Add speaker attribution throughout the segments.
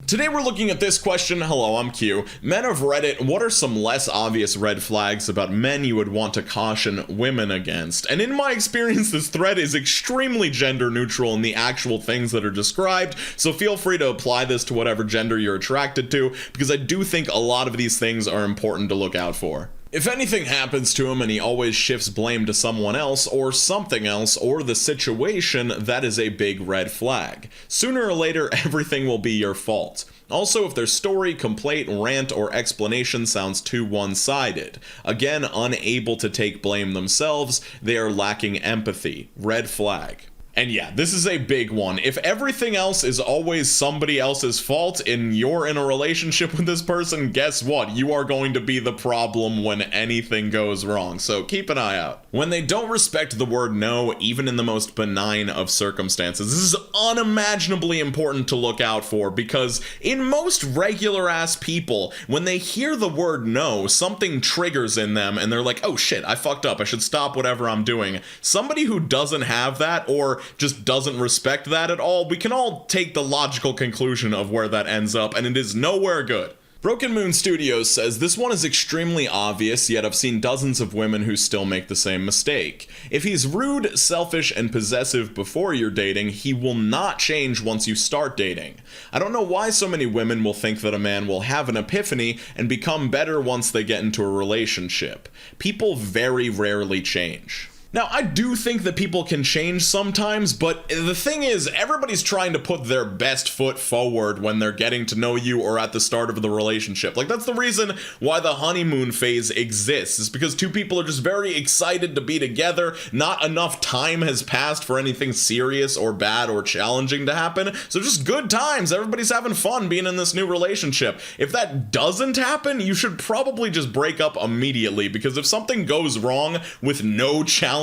Speaker 1: Today we're looking at this question. Hello, I'm Q. Men of Reddit, what are some less obvious red flags about men you would want to caution women against? And in my experience, this thread is extremely gender neutral in the actual things that are described, so feel free to apply this to whatever gender you're attracted to, because I do think a lot of these things are important to look out for. If anything happens to him and he always shifts blame to someone else or something else or the situation, that is a big red flag. Sooner or later, everything will be your fault. Also, if their story, complaint, rant, or explanation sounds too one-sided. Again, unable to take blame themselves, they are lacking empathy. Red flag. And yeah, this is a big one. If everything else is always somebody else's fault and you're in a relationship with this person, guess what? You are going to be the problem when anything goes wrong, so keep an eye out. When they don't respect the word no, even in the most benign of circumstances, this is unimaginably important to look out for, because in most regular-ass people, when they hear the word no, something triggers in them and they're like, oh shit, I fucked up, I should stop whatever I'm doing. Somebody who doesn't have that, or just doesn't respect that at all, we can all take the logical conclusion of where that ends up, and it is nowhere good. Broken Moon Studios says, this one is extremely obvious, yet I've seen dozens of women who still make the same mistake. If he's rude, selfish, and possessive before you're dating, he will not change once you start dating. I don't know why so many women will think that a man will have an epiphany and become better once they get into a relationship. People very rarely change. Now, I do think that people can change sometimes, but the thing is, everybody's trying to put their best foot forward when they're getting to know you or at the start of the relationship. Like, that's the reason why the honeymoon phase exists, is because two people are just very excited to be together. Not enough time has passed for anything serious or bad or challenging to happen, so just good times. Everybody's having fun being in this new relationship. If that doesn't happen, you should probably just break up immediately, because if something goes wrong with no challenges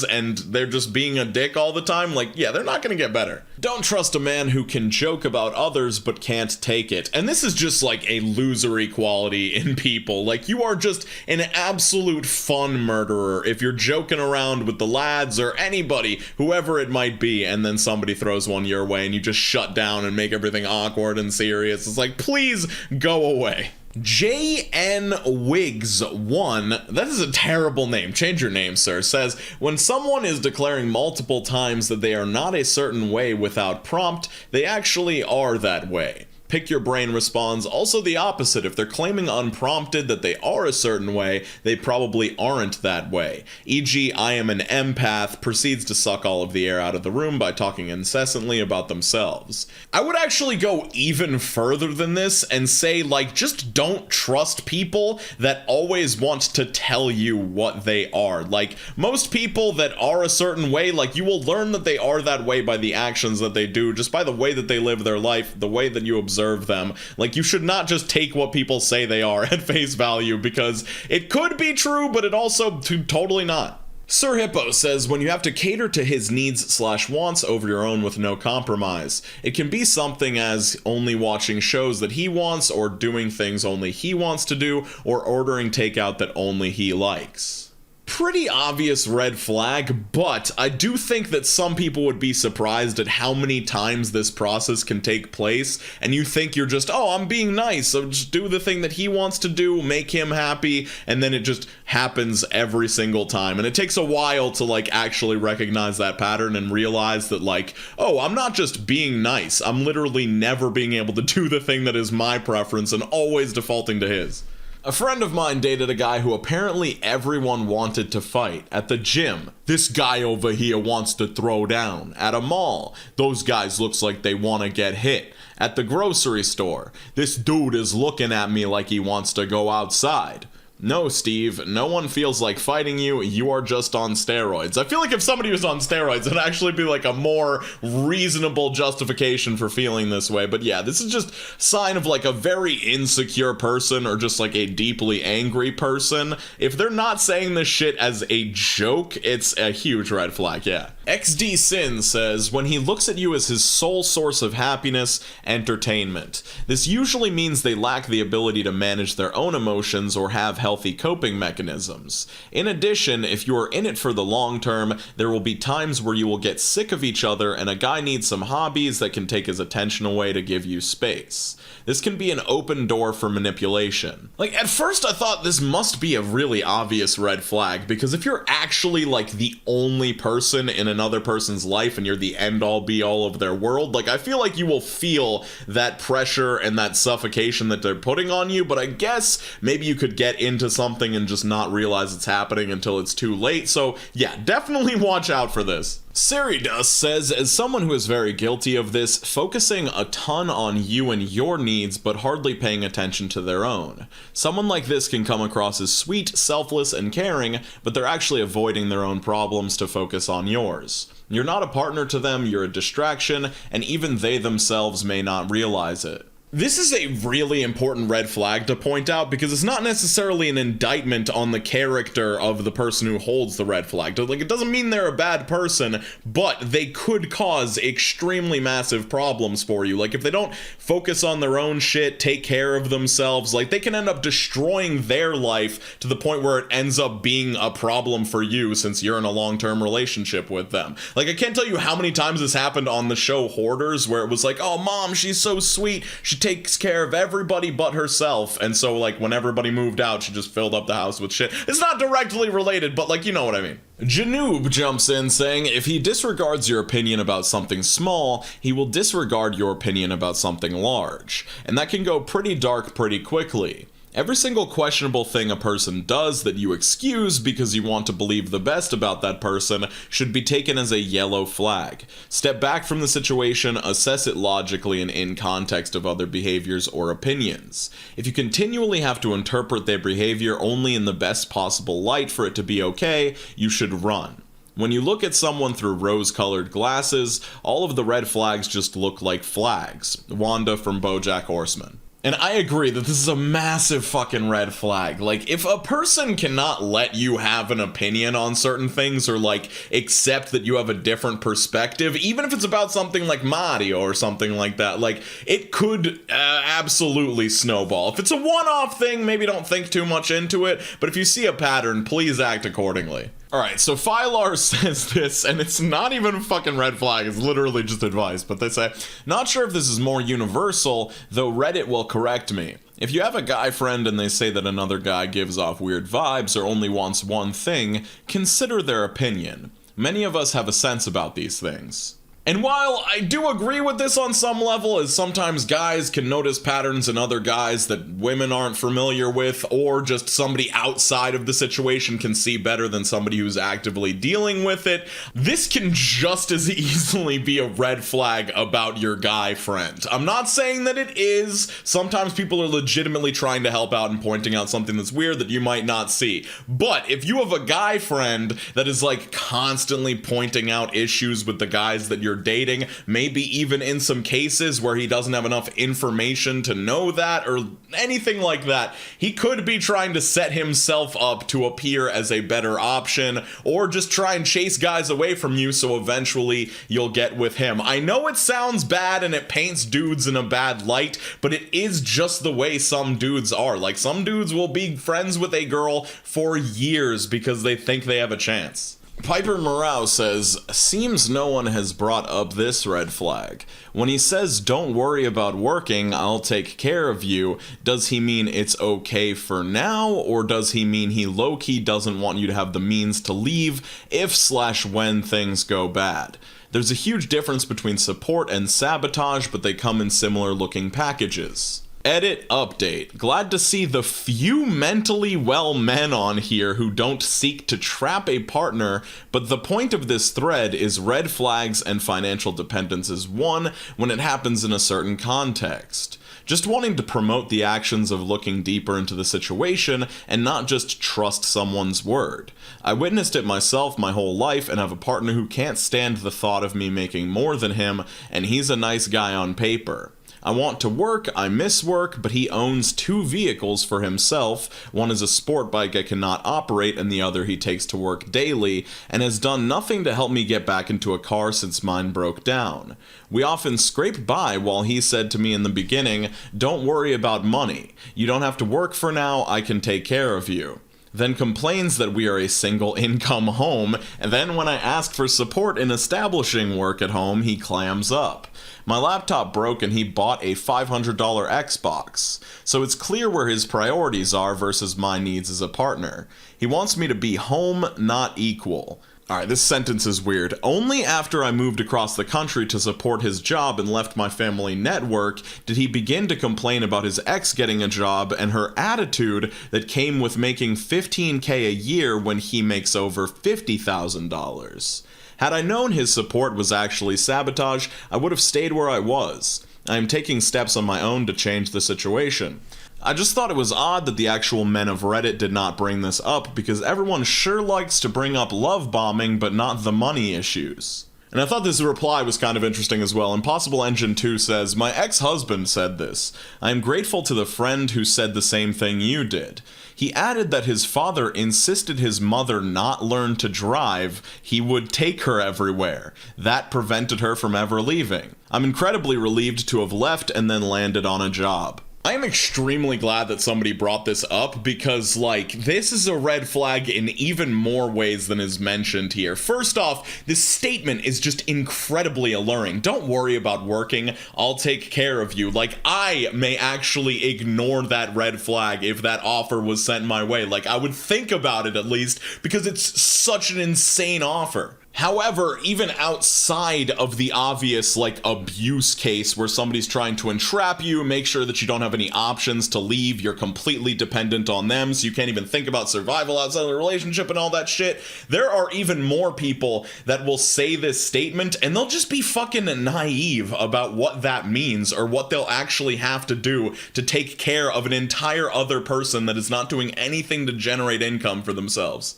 Speaker 1: and they're just being a dick all the time, like, yeah, they're not gonna get better. Don't trust a man who can joke about others but can't take it. And this is just like a losery quality in people. Like, you are just an absolute fun murderer if you're joking around with the lads or anybody, whoever it might be, and then somebody throws one your way and you just shut down and make everything awkward and serious. It's like, please go away. JN Wiggs 1, that is a terrible name, change your name, sir, says, when someone is declaring multiple times that they are not a certain way without prompt, they actually are that way. Pick Your Brain responds, also the opposite. If they're claiming unprompted that they are a certain way, they probably aren't that way. E.g., I am an empath, proceeds to suck all of the air out of the room by talking incessantly about themselves. I would actually go even further than this and say, like, just don't trust people that always want to tell you what they are. Like, most people that are a certain way, like, you will learn that they are that way by the actions that they do, just by the way that they live their life, the way that you observe them. Like, you should not just take what people say they are at face value, because it could be true, but it also totally not. Sir Hippo says, when you have to cater to his needs/wants over your own with no compromise, it can be something as only watching shows that he wants, or doing things only he wants to do, or ordering takeout that only he likes. Pretty obvious red flag, but I do think that some people would be surprised at how many times this process can take place, and you think you're just, oh, I'm being nice, so just do the thing that he wants to do, make him happy, and then it just happens every single time. And it takes a while to, like, actually recognize that pattern and realize that, like, oh, I'm not just being nice, I'm literally never being able to do the thing that is my preference and always defaulting to his. A friend of mine dated a guy who apparently everyone wanted to fight. At the gym, this guy over here wants to throw down. At a mall, those guys looks like they want to get hit. At the grocery store, this dude is looking at me like he wants to go outside. No, Steve, no one feels like fighting you, you are just on steroids. I feel like if somebody was on steroids, it'd actually be like a more reasonable justification for feeling this way. But yeah, this is just a sign of like a very insecure person, or just like a deeply angry person. If they're not saying this shit as a joke, it's a huge red flag, yeah. XD Sin says, when he looks at you as his sole source of happiness, entertainment. This usually means they lack the ability to manage their own emotions or have healthy coping mechanisms. In addition, if you are in it for the long term, there will be times where you will get sick of each other and a guy needs some hobbies that can take his attention away to give you space. This can be an open door for manipulation. Like, at first I thought this must be a really obvious red flag, because if you're actually like the only person in another person's life and you're the end-all be-all of their world, like, I feel like you will feel that pressure and that suffocation that they're putting on you, but I guess maybe you could get into something and just not realize it's happening until it's too late. So yeah, definitely watch out for this. Siridus says, as someone who is very guilty of this, focusing a ton on you and your needs but hardly paying attention to their own. Someone like this can come across as sweet, selfless, and caring, but they're actually avoiding their own problems to focus on yours. You're not a partner to them, you're a distraction, and even they themselves may not realize it. This is a really important red flag to point out, because it's not necessarily an indictment on the character of the person who holds the red flag. Like, it doesn't mean they're a bad person, but they could cause extremely massive problems for you. Like, if they don't focus on their own shit, take care of themselves, like, they can end up destroying their life to the point where it ends up being a problem for you since you're in a long-term relationship with them. Like, I can't tell you how many times this happened on the show Hoarders, where it was like, oh, mom, she's so sweet, she takes care of everybody but herself, and so, like, when everybody moved out, she just filled up the house with shit. It's not directly related, but, like, you know what I mean. Janoob jumps in saying, if he disregards your opinion about something small, he will disregard your opinion about something large, and that can go pretty dark pretty quickly. Every single questionable thing a person does that you excuse because you want to believe the best about that person should be taken as a yellow flag. Step back from the situation, assess it logically and in context of other behaviors or opinions. If you continually have to interpret their behavior only in the best possible light for it to be okay, you should run. When you look at someone through rose-colored glasses, all of the red flags just look like flags. Wanda from BoJack Horseman. And I agree that this is a massive fucking red flag. Like, if a person cannot let you have an opinion on certain things or, like, accept that you have a different perspective, even if it's about something like Mario or something like that, like, it could absolutely snowball. If it's a one-off thing, maybe don't think too much into it, but if you see a pattern, please act accordingly. Alright, so Phylar says this, and it's not even a fucking red flag, it's literally just advice, but they say, not sure if this is more universal, though Reddit will correct me. If you have a guy friend and they say that another guy gives off weird vibes or only wants one thing, consider their opinion. Many of us have a sense about these things. And while I do agree with this on some level, as sometimes guys can notice patterns in other guys that women aren't familiar with, or just somebody outside of the situation can see better than somebody who's actively dealing with it, this can just as easily be a red flag about your guy friend. I'm not saying that it is. Sometimes people are legitimately trying to help out and pointing out something that's weird that you might not see. But if you have a guy friend that is, like, constantly pointing out issues with the guys that you're dating, maybe even in some cases where he doesn't have enough information to know that or anything like that, he could be trying to set himself up to appear as a better option, or just try and chase guys away from you so eventually you'll get with him. I know it sounds bad and it paints dudes in a bad light, but it is just the way some dudes are. Like, some dudes will be friends with a girl for years because they think they have a chance. Piper Morale says, seems no one has brought up this red flag. When he says, don't worry about working, I'll take care of you, does he mean it's okay for now, or does he mean he low-key doesn't want you to have the means to leave if/when things go bad? There's a huge difference between support and sabotage, but they come in similar looking packages. Edit update. Glad to see the few mentally well men on here who don't seek to trap a partner, but the point of this thread is red flags and financial dependence is one when it happens in a certain context. Just wanting to promote the actions of looking deeper into the situation and not just trust someone's word. I witnessed it myself my whole life and have a partner who can't stand the thought of me making more than him, and he's a nice guy on paper. I want to work, I miss work, but he owns 2 vehicles for himself. One is a sport bike I cannot operate, and the other he takes to work daily, and has done nothing to help me get back into a car since mine broke down. We often scrape by while he said to me in the beginning, "Don't worry about money. You don't have to work for now, I can take care of you." Then complains that we are a single income home, and then when I ask for support in establishing work at home, he clams up. My laptop broke and he bought a $500 Xbox, so it's clear where his priorities are versus my needs as a partner. He wants me to be home, not equal. Alright, this sentence is weird. Only after I moved across the country to support his job and left my family network did he begin to complain about his ex getting a job and her attitude that came with making $15K a year when he makes over $50,000. Had I known his support was actually sabotage, I would have stayed where I was. I am taking steps on my own to change the situation. I just thought it was odd that the actual men of Reddit did not bring this up, because everyone sure likes to bring up love bombing, but not the money issues. And I thought this reply was kind of interesting as well. Impossible Engine 2 says, "My ex-husband said this. I am grateful to the friend who said the same thing you did. He added that his father insisted his mother not learn to drive. He would take her everywhere. That prevented her from ever leaving. I'm incredibly relieved to have left and then landed on a job." I am extremely glad that somebody brought this up, because, this is a red flag in even more ways than is mentioned here. First off, this statement is just incredibly alluring. Don't worry about working, I'll take care of you. I may actually ignore that red flag if that offer was sent my way. I would think about it at least, because it's such an insane offer. However, even outside of the obvious, abuse case where somebody's trying to entrap you, make sure that you don't have any options to leave, you're completely dependent on them, so you can't even think about survival outside of the relationship and all that shit, there are even more people that will say this statement, and they'll just be fucking naive about what that means, or what they'll actually have to do to take care of an entire other person that is not doing anything to generate income for themselves.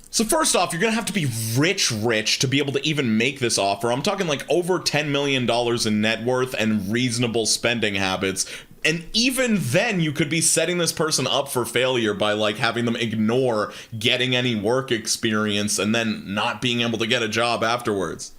Speaker 1: So first off, you're gonna have to be rich to be able to even make this offer. I'm talking over $10 million in net worth and reasonable spending habits. And even then, you could be setting this person up for failure by having them ignore getting any work experience and then not being able to get a job afterwards.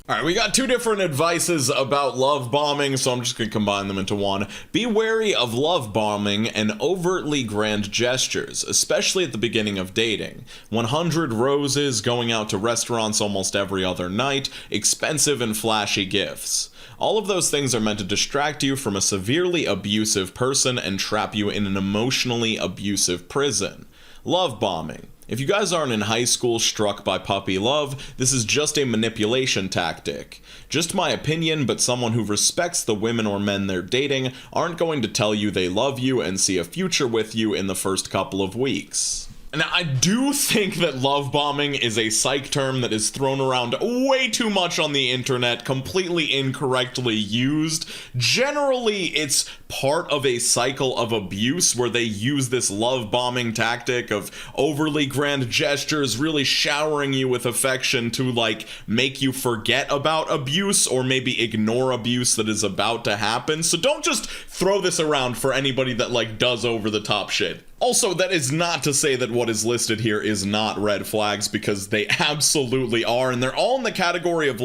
Speaker 1: Alright, we got 2 different advices about love bombing, so I'm just going to combine them into one. Be wary of love bombing and overtly grand gestures, especially at the beginning of dating. 100 roses, going out to restaurants almost every other night, expensive and flashy gifts. All of those things are meant to distract you from a severely abusive person and trap you in an emotionally abusive prison. Love bombing. If you guys aren't in high school struck by puppy love, this is just a manipulation tactic. Just my opinion, but someone who respects the women or men they're dating aren't going to tell you they love you and see a future with you in the first couple of weeks. Now, I do think that love bombing is a psych term that is thrown around way too much on the internet, completely incorrectly used. Generally, it's part of a cycle of abuse where they use this love bombing tactic of overly grand gestures, really showering you with affection to, make you forget about abuse or maybe ignore abuse that is about to happen. So don't just throw this around for anybody that, does over-the-top shit. Also, that is not to say that what is listed here is not red flags, because they absolutely are, and they're all in the category of,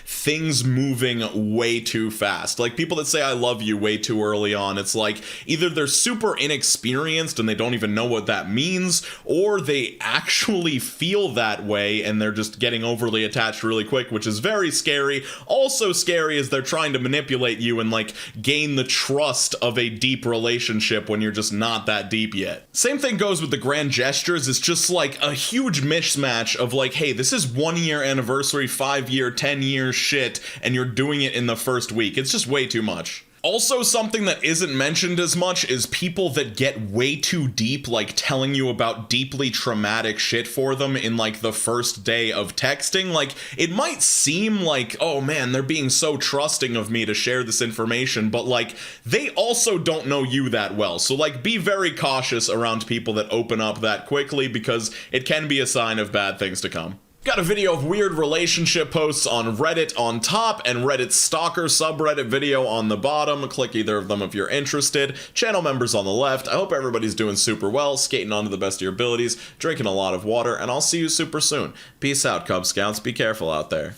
Speaker 1: things moving way too fast. People that say I love you way too early on, it's either they're super inexperienced and they don't even know what that means, or they actually feel that way and they're just getting overly attached really quick, which is very scary. Also scary is they're trying to manipulate you and, gain the trust of a deep relationship when you're just not that deep yet. Same thing goes with the grand gestures. It's just a huge mismatch of hey, this is 1 year anniversary, 5 year, 10 year shit, and you're doing it in the first week. It's just way too much. Also, something that isn't mentioned as much is people that get way too deep, telling you about deeply traumatic shit for them in, the first day of texting. It might seem oh man, they're being so trusting of me to share this information, but, they also don't know you that well. So, be very cautious around people that open up that quickly, because it can be a sign of bad things to come. Got a video of weird relationship posts on Reddit on top and Reddit stalker subreddit video on the bottom. Click either of them if you're interested. Channel members on the left. I hope everybody's doing super well, skating on to the best of your abilities, drinking a lot of water, and I'll see you super soon. Peace out, Cub Scouts. Be careful out there.